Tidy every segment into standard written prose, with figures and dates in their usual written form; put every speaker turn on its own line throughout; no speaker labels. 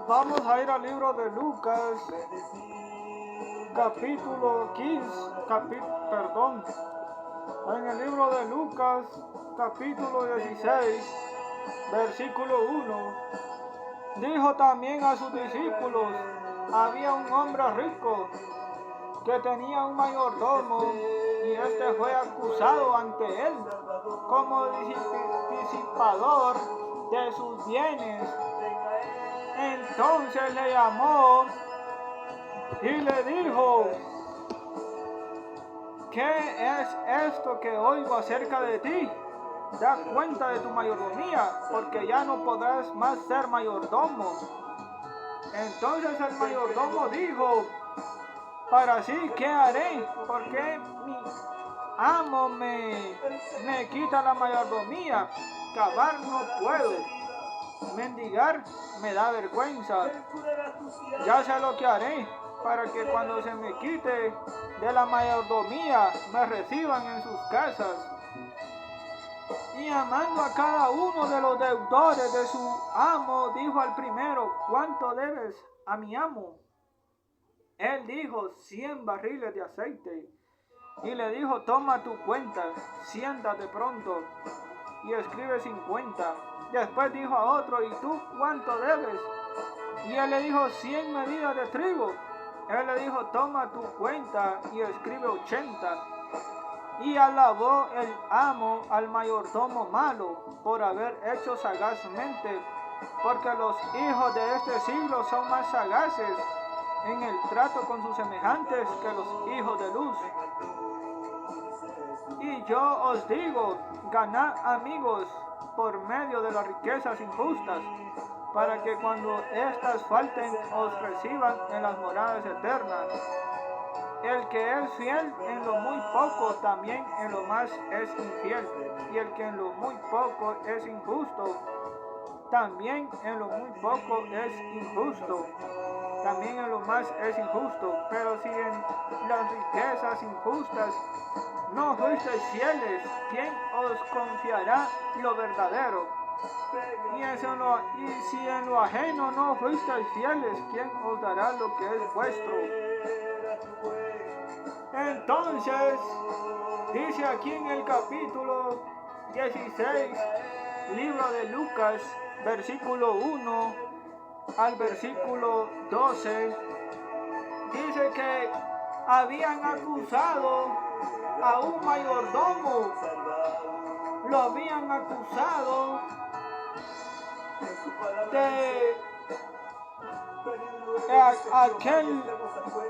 Vamos a ir al libro de Lucas, capítulo 15, en el libro de Lucas, capítulo 16, versículo 1. Dijo también a sus discípulos: había un hombre rico que tenía un mayordomo, y este fue acusado ante él como disipador de sus bienes. Entonces le llamó y le dijo: ¿qué es esto que oigo acerca de ti? Da cuenta de tu mayordomía, porque ya no podrás más ser mayordomo. Entonces el mayordomo dijo para sí: ¿qué haré? Porque mi amo me quita la mayordomía. Cavar no puedo, mendigar me da vergüenza. Ya sé lo que haré para que cuando se me quite de la mayordomía me reciban en sus casas. Y llamando a cada uno de los deudores de su amo, dijo al primero: ¿cuánto debes a mi amo? Él dijo: 100 barriles de aceite. Y le dijo: toma tu cuenta, siéntate pronto y escribe 50. Después dijo a otro: ¿y tú cuánto debes? Y él le dijo: 100 medidas de trigo. Él le dijo: toma tu cuenta y escribe 80. Y alabó el amo al mayordomo malo por haber hecho sagazmente, porque los hijos de este siglo son más sagaces en el trato con sus semejantes que los hijos de luz. Y yo os digo: ganad amigos por medio de las riquezas injustas, para que cuando éstas falten os reciban en las moradas eternas. El que es fiel en lo muy poco, también en lo más es infiel. Y el que en lo muy poco es injusto, también en lo muy poco es injusto. También en lo más es injusto. Pero si en las riquezas injustas no fuisteis fieles, ¿quién os confiará lo verdadero? Y si en lo ajeno no fuisteis fieles, ¿quién os dará lo que es vuestro? Entonces, dice aquí en el capítulo 16, libro de Lucas, versículo 1 al versículo 12, dice que habían acusado a un mayordomo. Lo habían acusado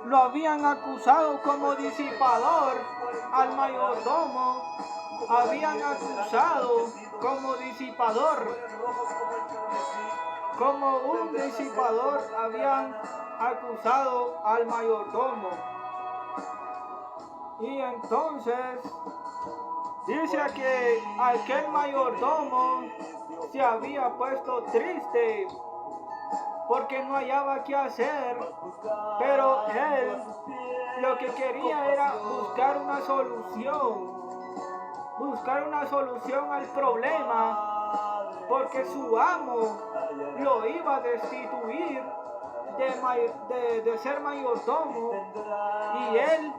lo habían acusado como disipador al mayordomo. Habían acusado como disipador. Como un disipador habían acusado al mayordomo. Y entonces dice que aquel mayordomo se había puesto triste porque no hallaba qué hacer, pero él lo que quería era buscar una solución al problema, porque su amo lo iba a destituir de ser mayordomo, y él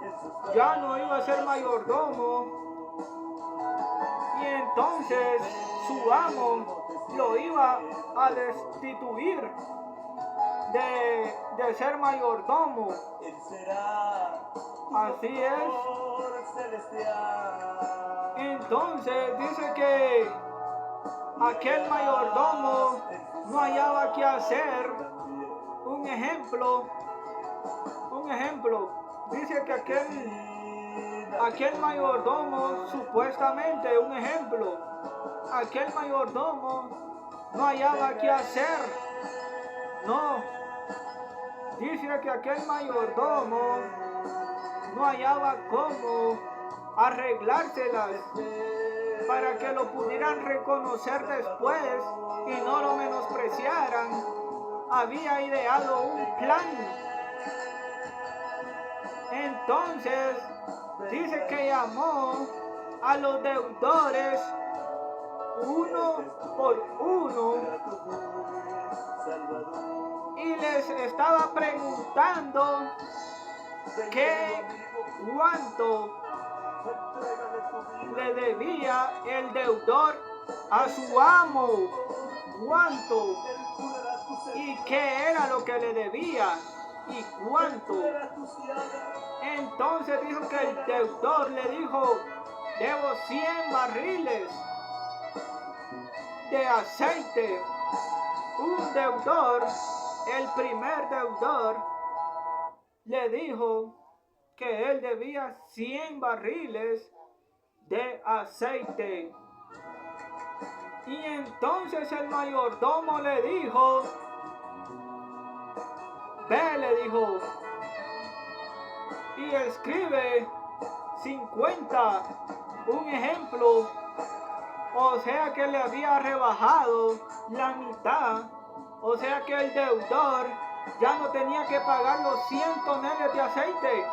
ya no iba a ser mayordomo, y entonces su amo lo iba a destituir de ser mayordomo. Así es. Entonces dice que aquel mayordomo no hallaba qué hacer. Un ejemplo, dice que aquel mayordomo, supuestamente un ejemplo, aquel mayordomo no hallaba qué hacer. No, dice que aquel mayordomo no hallaba cómo arreglárselas para que lo pudieran reconocer después y no lo menospreciaran. Había ideado un plan. Entonces dice que llamó a los deudores uno por uno y les estaba preguntando que cuánto le debía el deudor a su amo, cuánto y qué era lo que le debía y cuánto. Entonces dijo que el deudor le dijo: debo 100 barriles de aceite. Un deudor, el primer deudor, le dijo que él debía 100 barriles de aceite. Y entonces el mayordomo le dijo: ve, le dijo, y escribe 50, un ejemplo. O sea que le había rebajado la mitad. O sea que el deudor ya no tenía que pagar los 100 toneles de aceite,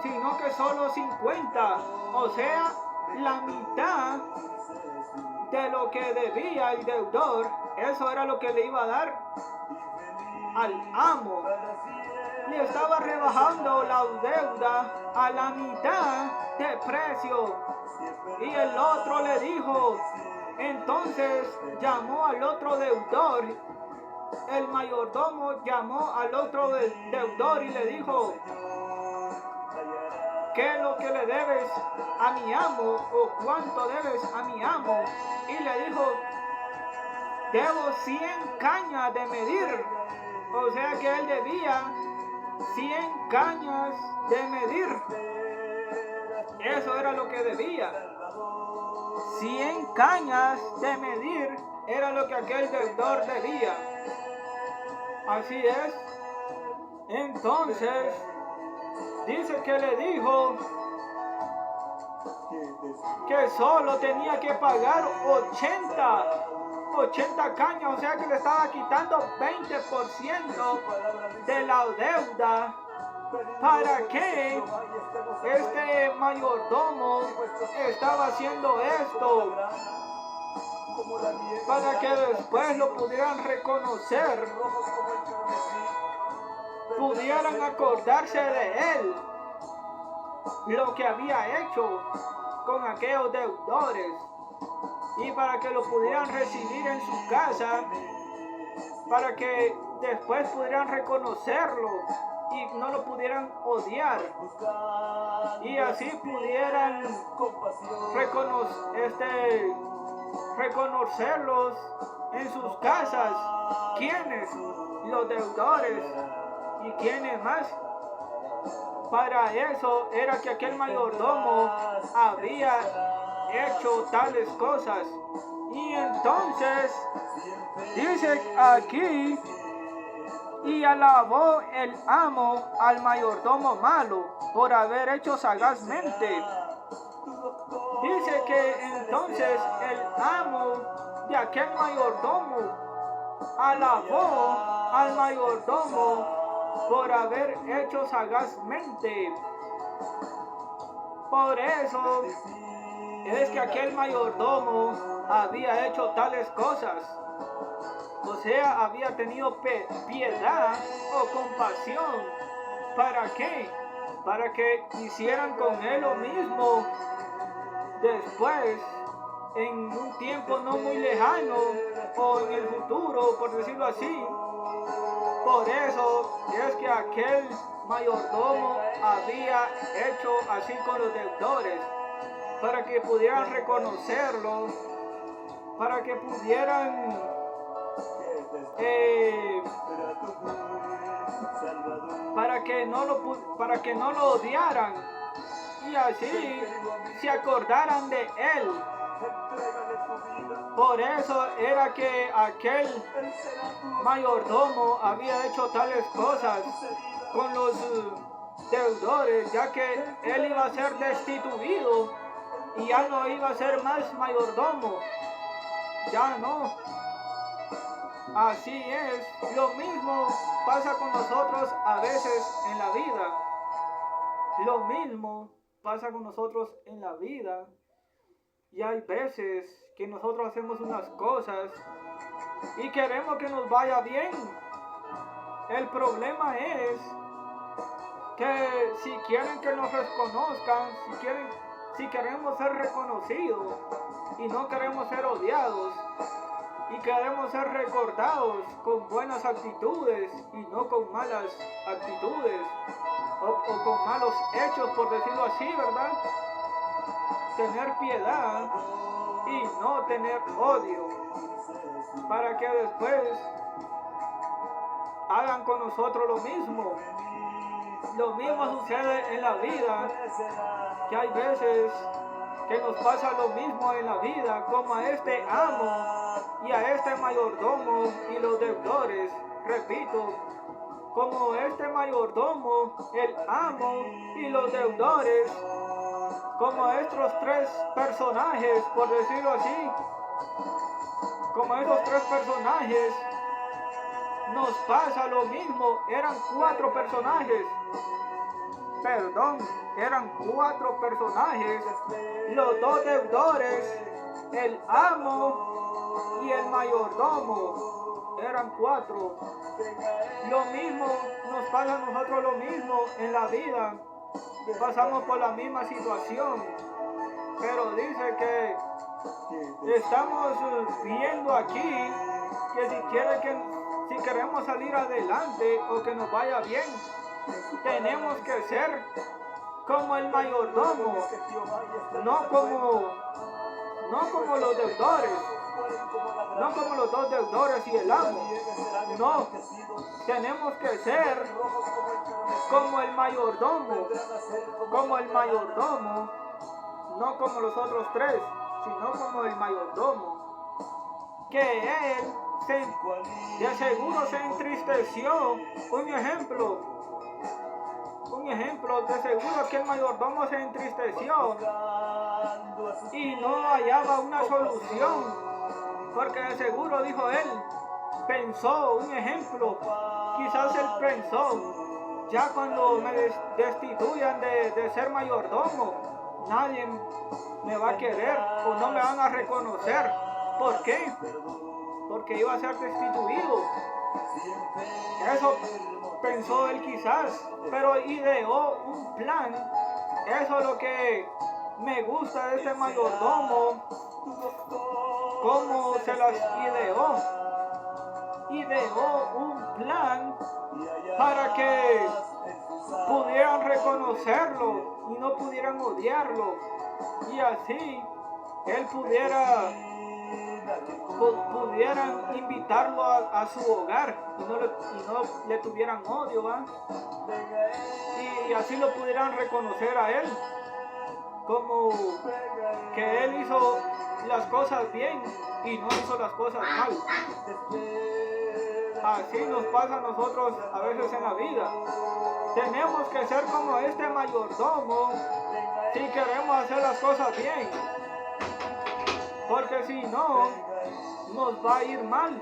sino que solo 50. O sea, la mitad de lo que debía el deudor, eso era lo que le iba a dar al amo. Le estaba rebajando la deuda a la mitad de precio. Y el otro le dijo, entonces llamó al otro deudor. El mayordomo llamó al otro deudor y le dijo: ¿qué es lo que le debes a mi amo? ¿O cuánto debes a mi amo? Y le dijo: debo 100 cañas de medir. O sea que él debía 100 cañas de medir. Eso era lo que debía. 100 cañas de medir era lo que aquel deudor debía. Así es. Entonces, dice que le dijo que solo tenía que pagar 80 cañas, o sea que le estaba quitando 20% de la deuda. ¿Para qué este mayordomo estaba haciendo esto? Para que después lo pudieran reconocer, pudieran acordarse de él, lo que había hecho con aquellos deudores, y para que lo pudieran recibir en su casa, para que después pudieran reconocerlo y no lo pudieran odiar, y así pudieran reconocerlos en sus casas. ¿Quiénes? Los deudores. ¿Y quiénes más? Para eso era que aquel mayordomo había hecho tales cosas. Y entonces dice aquí: y alabó el amo al mayordomo malo por haber hecho sagazmente. Dice que entonces el amo de aquel mayordomo alabó al mayordomo por haber hecho sagazmente. Por eso es que aquel mayordomo había hecho tales cosas. O sea, había tenido piedad o compasión. ¿Para qué? Para que hicieran con él lo mismo después, en un tiempo no muy lejano, o en el futuro, por decirlo así. Por eso es que aquel mayordomo había hecho así con los deudores, para que pudieran reconocerlo, para que pudieran para que no lo odiaran, y así se acordaran de él. Por eso era que aquel mayordomo había hecho tales cosas con los deudores, ya que él iba a ser destituido y ya no iba a ser más mayordomo. Ya no. Así es. Lo mismo pasa con nosotros a veces en la vida. Lo mismo pasa con nosotros en la vida. Y hay veces que nosotros hacemos unas cosas y queremos que nos vaya bien. El problema es que si quieren que nos reconozcan, si queremos ser reconocidos y no queremos ser odiados y queremos ser recordados con buenas actitudes y no con malas actitudes o con malos hechos, por decirlo así, ¿verdad? Tener piedad y no tener odio, para que después hagan con nosotros lo mismo. Lo mismo sucede en la vida, que hay veces que nos pasa lo mismo en la vida, como a este amo y a este mayordomo y los deudores. Repito, como este mayordomo, el amo y los deudores, como estos tres personajes, por decirlo así, como estos tres personajes, nos pasa lo mismo. Eran cuatro personajes, eran cuatro personajes, los dos deudores, el amo y el mayordomo, eran cuatro. Lo mismo nos pasa a nosotros, lo mismo en la vida, pasamos por la misma situación, pero dice que estamos viendo aquí que si queremos salir adelante o que nos vaya bien, tenemos que ser como el mayordomo, no como los deudores, no como los dos deudores y el amo. No, tenemos que ser como el mayordomo, no como los otros tres, sino como el mayordomo, que él de seguro se entristeció. Un ejemplo, de seguro que el mayordomo se entristeció y no hallaba una solución, porque de seguro, dijo él, pensó, un ejemplo, quizás él pensó, ya cuando me destituyan de ser mayordomo, nadie me va a querer o no me van a reconocer. ¿Por qué? Porque iba a ser destituido. Eso pensó él quizás, pero ideó un plan. Eso es lo que me gusta de este mayordomo, cómo se las ideó. Ideó un plan para que pudieran reconocerlo y no pudieran odiarlo, y así él pudieran invitarlo a su hogar y no le tuvieran odio, ¿va? Y así lo pudieran reconocer a él como que él hizo las cosas bien y no hizo las cosas mal. Así nos pasa a nosotros a veces en la vida. Tenemos que ser como este mayordomo si queremos hacer las cosas bien, porque si no, nos va a ir mal.